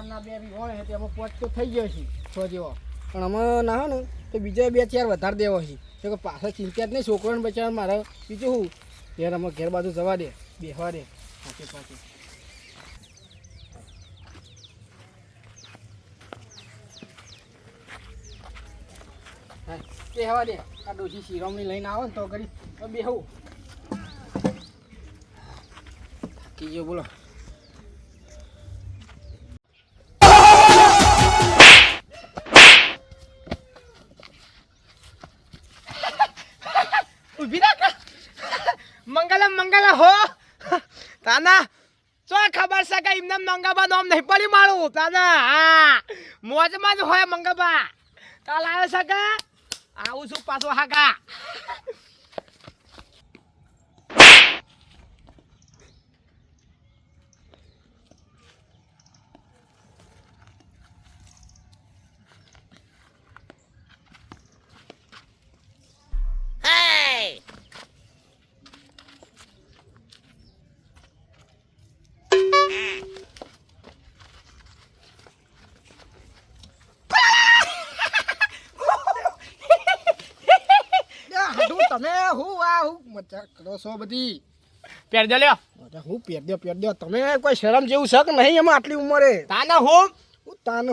ના બે બી હોય તેમાં પોચ તો થઈ ગયો છે 6 જેવો પણ અમે ના હોય ને તો બીજા 2-4 વધારે દેવો છે તો કે પાછળ ચિંતા જ નહીં છોકરાને બચાવવા મારે બીજું શું ઘેર અમે ઘેર બાજુ જવા દે બેસવા દે પાછે પાછે તે હવા દે આ ડોશી શિરોમણી લઈને આવો ને તો કરી બેહું થાકી ગયો બોલો ઉભી રાખ મંગલ હો તાના ચો ખબર છે કે એમને મંગાબા નામ નહીં પડી મારું તાના હા મોજમાં જ હોય મંગાબા કાલ આવે છે કે આવું છું પાછો હાકા તમે હું આ હું મજાક કરો છો બધી પેર દે લ્યો હું પેર દો તમે કોઈ શરમ જેવું છે કે નહીં એમાં આટલી ઉંમરે તાના હું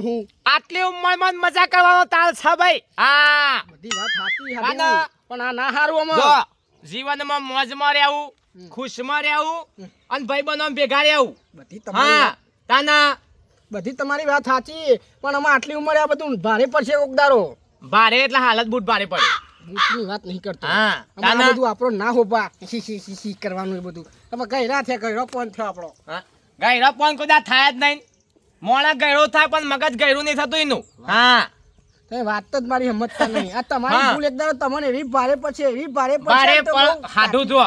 હું આટલી ઉંમરમાં મજા કરવાનો તાલ છે ભાઈ હા બધી વાત સાચી પણ આ ના હારું અમે જો જીવનમાં મોજમાં રહેવું ખુશમાં રહેવું અને ભાઈ બનો ભેગા રહેવું બધી તમારી હા તાના બધી તમારી વાત સાચી પણ અમે આટલી ઉંમરે આ બધું ભારે પડશે કોકદારો ભારે એટલે હાલત બૂટ ભારે પડે બૂટની વાત નહીં કરતો હા આ બધું આપણો ના હોબા સી કરવાનું એ બધું તમે ગયરા થયા ગયરો પણ થયો આપણો હા ગયરો પણ કદાચ થાય જ નહીં મોણા ગયરો થાય પણ મગજ ગયરું નહીં થતું એનું હા તમે વાત જ મારી હિંમત નહીં આ તમારી ભૂલ એકદમ તમને એવી ભારે પડશે ભારે હાડું જો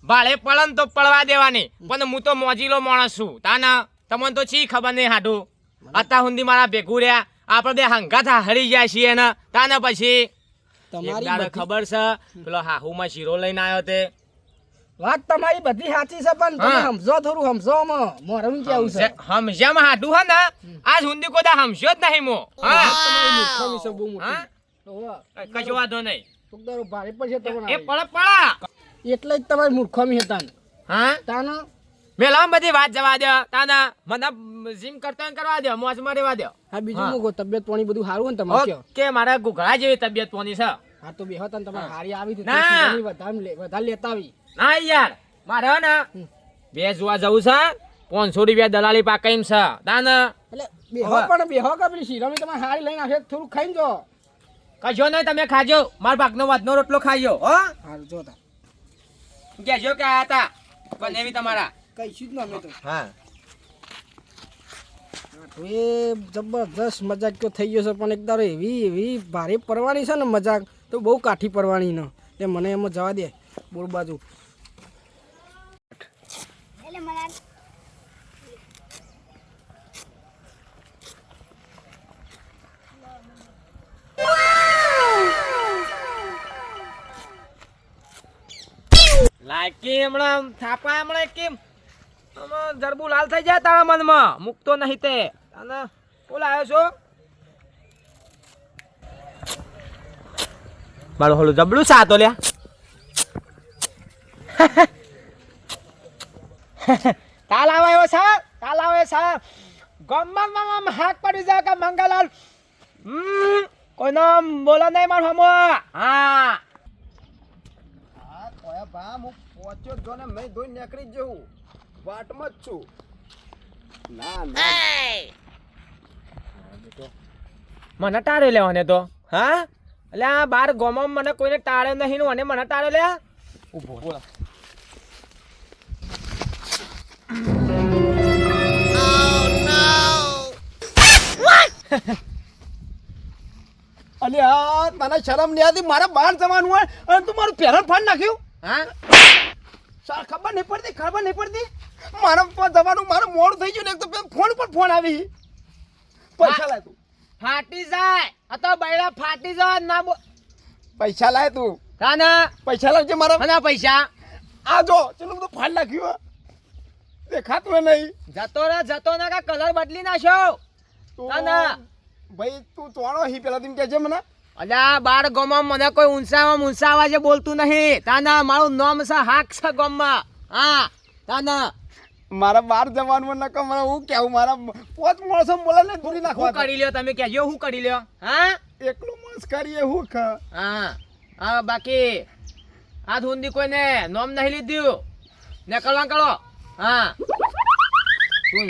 ભાડે પડન તો પડવા દેવાની પણ હું તો મોજીલો માણસ છું તાના તમને તો ચી ખબર નહીં હાડું અત્યાર સુધી મારા ભેગું રહ્યા આપણે બે હંગાથા હરી ગયા છીએ ને તાના પછી તમારી ખબર છે પેલો હાહુમાં શીરો લઈને આવ્યો તે વાત તમારી બધી સાચી છે પણ તમે સમજો થોડું સમજો મોરમ કેવું છે સમજ્યામાં હાડું હે ને આજ સુધી કોદા સમજ્યો જ નહીં મો હા કશો વાંધો નહીં ભારે પડશે એ પડા એટલે જ તમારી મૂર્ખામી હતા હા તાનો મેલા બધી વાત જવા દે તાના મને જીમ કરતા કરવા દે મોજમાં રહેવા દે હા બીજું હું તબિયત પાણી બધું સારું હોય ને તમારે કે મારા ગુઘડા જેવી તબિયત પાણી છે હા તો બેહો તને તમારે હારી આવી હતી વધારે લેતા આવી ના યાર મારે ને બે જોવા જવું છે 500 રૂપિયા દલાલી પાકઈમ છે તાના એટલે બેહો કે પેલી શીરામી તમારે હારી લઈને આવશે થોડું ખાઈને જો કશો નહીં તમે ખાજો માર ભાગનો વાતનો રોટલો ખાજો હો હારું જો તા કેજો કે આયા તા પણ એવી તમારા કઈશું જ ન અમે તો હા એ જબરદસ્ત મજાક તો થઈ ગયો છે પણ એક દારો એવી ભારે પડવાની છે ને મજાક તો બહુ કાઠી પડવાની ને તે મને એમાં જવા દે બોલ બાજુ લાયકી હમણાં થાપા હમણાં કેમ જરબુ લાલ થઈ જાય તારા મનમાં મૂકતો નહીં તે અને બોલ આવ્યો છો મારું હોલું જબલું સાતો લ્યા તાલ આવ્યો છે ગમમાં હાક પડી જાય કે મંગલાલ કોઈનો બોલો નહીં મારું હમો હા ભા હું પહોંચ્યો જો ને મેં ધોઈ નીકળી જ જવું વાટમાં જ છું ના મને ટાળે લેવાને તો હા એટલે આ બાર ગોમાં મને કોઈને ટાળે નહીં અને મને ટાળે લે ઉભો બોલા અને આ મને શરમ નહીં આવતી મારા બહાર જવાનું હોય અને તું મારું પહેરણ ફાડ નાખ્યું હા ખબર નહીં પડતી મારા જવાનું મારું મોડું થઈ ગયું ને એક તો ફોન પર ફોન આવી પૈસા લાય તું ફાટી જાય આ તો બૈડા ફાટી જાય ના પૈસા લાય તું કાના પૈસા લાવજે મારા મને પૈસા આ જો ચલો બધું ફાડ નાખ્યું દેખાતું નહીં જતો ને કા કલર બદલી નાખ્યો તાના ભાઈ તું તોણો હી પેલા તું કહેજે મને અલ્યા બાર ગામમાં મને કોઈ ઊંચા અવાજે બોલતું નહીં તાના મારું નામ છે હાક છે ગામમાં હા તાના મારા બાર જવાનું નકમ મને હું કેવું મારા પોત માણસો બોલે ને દૂરી શું નાખવા કરી લ્યો તમે કહેજો શું કરી લ્યો હા એકલું માણસ કરીએ હું હા હા બાકી આ ધૂંધી કોઈને નોમ નહીં લીધું ને કરો હા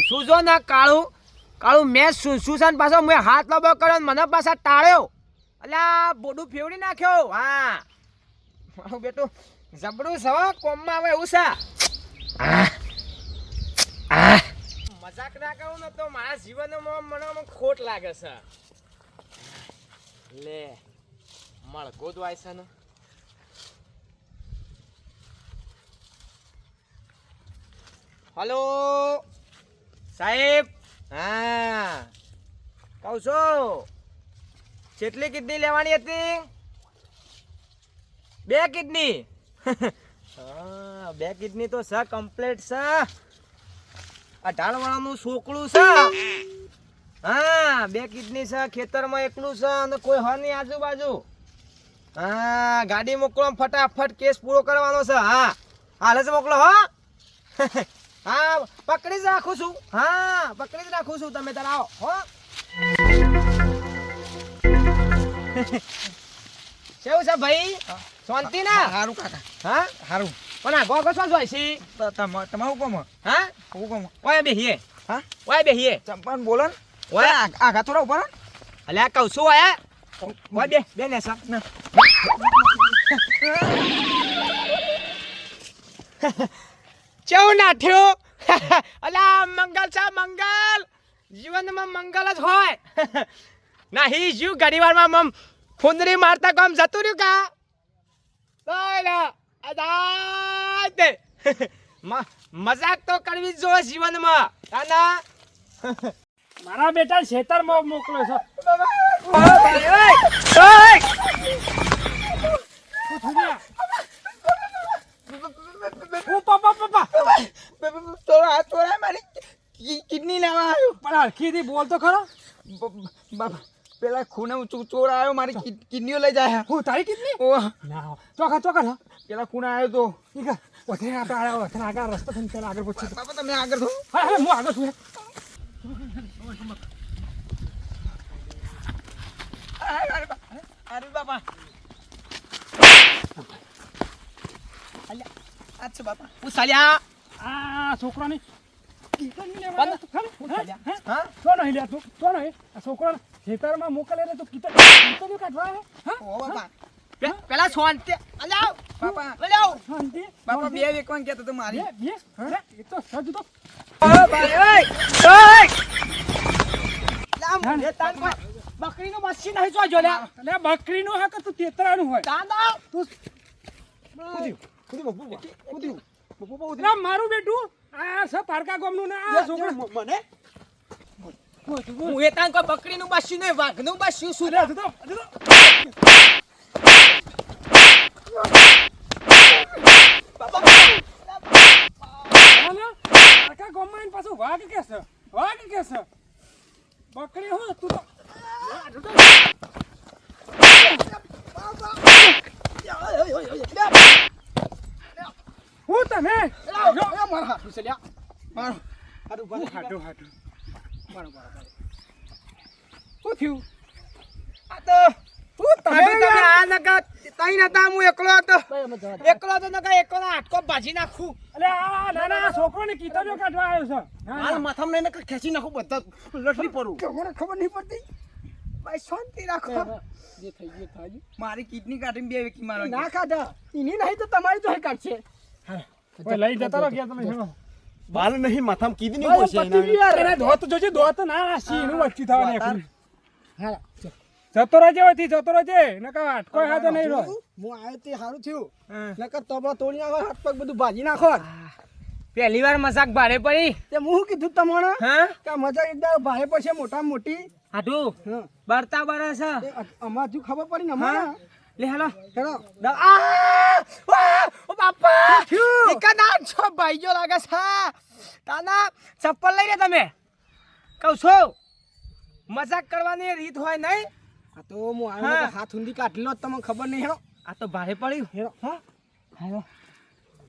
શું જો ના કાળું મેં શું છે ને પાછો મેં હાથ લાંબો કર્યો ને મને પાછા ટાળ્યો અલ્યા બોડું ફેવડી નાખ્યો હા મારું બેટું જબરું સવા કોમમાં આવે એવું છે મજાક ના કરું ને તો મારા જીવનમાં મને ખોટ લાગે છે લે મળગો દવાય છે ને હલો સાહેબ હા કહું છું કેટલી કિડની લેવાની હતી 2 કિડની હા 2 કિડની તો છે કમ્પ્લીટ છે આ ઢાળવાળાનું છોકરું છે હા 2 કિડની છે ખેતરમાં એકલું છે અને કોઈ હ નહીં આજુબાજુ હા ગાડી મોકલો ફટાફટ કેસ પૂરો કરવાનો છે હા હાલે છે મોકલો હો હા પકડી જ રાખું છું હા પકડી જ રાખું છું તમે તારા આવો હો કેવું છે ભાઈ શાંતિ ના સારું કાકા હા સારું પણ આ ગોગો શું જોઈ છે તમારું કોમ હા હું કોમ ઓય બેહીએ હા ઓય બેહીએ ચંપાન બોલો ને ઓય આગા થોડા ઉપર અલ્યા કહું છું ઓય ઓય બે ને સર કેવું નાઠ્યો અલ્યા મંગલ છે મંગલ જીવનમાં મંગલ જ હોય નહીં જીવ ઘણી વારમાં મમ ફુંદરી મારતા કામ જતું રહ્યું કા મજાક તો કરવી જ જોઈએ જીવનમાં તાના મારા બેટા ખેતરમાં મોકલો છો ચોરા મારી કિડની લેવા આવ્યો પણ હરખીથી બોલ તો ખરો પેલા ખૂને ચોર આવ્યો મારી કિડનીઓ લઈ જાય હું તારી કિડની ના ચોખા પેલા ખૂને આવ્યો તો વધે આપણે આગળ રસ્તો થઈને ચાલ આગળ પૂછ્યું બાપા તમે આગળ થો હા હું આગળ છું અરે બાપા અચ્છા બાપા હું સાલ્યા આ છોકરાની હા છોકરા ખેતરમાં મોકલે તો કીટો કાઢવા ઓ બાપા પેલા શાંતિ અલ્યા બાપા અલ્યા શાંતિ બાપા બે વેકવાન કહેતો તો મારી એ તો સજ તો બકરીનું મસ્સી નહીં જોજો લે એટલે બકરીનું હા કે તું તેતરાનું હોય દાદા તું કુદ્યું ના મારું બેટું આ સ પારકા ગામનું ને આ છોકરા મને હું એ તાન કોઈ બકરીનું બસ્યું નહીં વાઘનું બસ્યું શું રે પારકા ગામમાં એને પાછું વાઘ કે છે બકરી હું તું તો હું તમે મારા હાથું છે લ્યા મારો હાથું હું હાટું બરોબર શું થયું આ તો તમે આ નકા તઈ નતા હું એકલો હતો એકલો આટકો ભાજી નાખું અલે આ નાના છોકરોને કીધો કાઢવા આવ્યો છે હાલ માથામાં લઈને ખેંચી નાખું બધા લટલી પડું મને ખબર નહીં પડતી ભાઈ શાંતિ રાખો જે થઈ ગયું થાય મારી કિડની કાઢીને બે વેકી મારો ના કાઢા એની નહીં તો તમારી તો કાઢશે લઈ જતા રહો ગયા તમે શું બાલ નહીં માથામાં કિડની અરે ધોત જોજે ધોત ના સીનું વચ્ચી થવા ને હા જતો રહેજે નકા આટકો હાથે નહીં રહો હું આવ્યો તે સારું થયું નકર તબલા તોડી નાખો હાથ પગ બધું ભાજી નાખો પહેલી વાર મજાક ભારે પડી તે હું કીધું તમને હા કે મજા એકદમ ભારે પડશે મોટા મોટી હાટુ હા બરતા બરસ અમાર જો ખબર પડી ને અમારા લે હાલો હેલો ઓ બાપા એકદા છો ભાઈ જો લાગે છે તાના ચપ્પલ લઈ લે તમે કહું છો મજાક કરવાની રીત હોય નહીં. આ તો હું આવ્યો ને તો હાથ ઊંધી કાઢી લો તમને ખબર નહીં હેડો આ તો ભારે પડ્યું. હેડો હા હેડો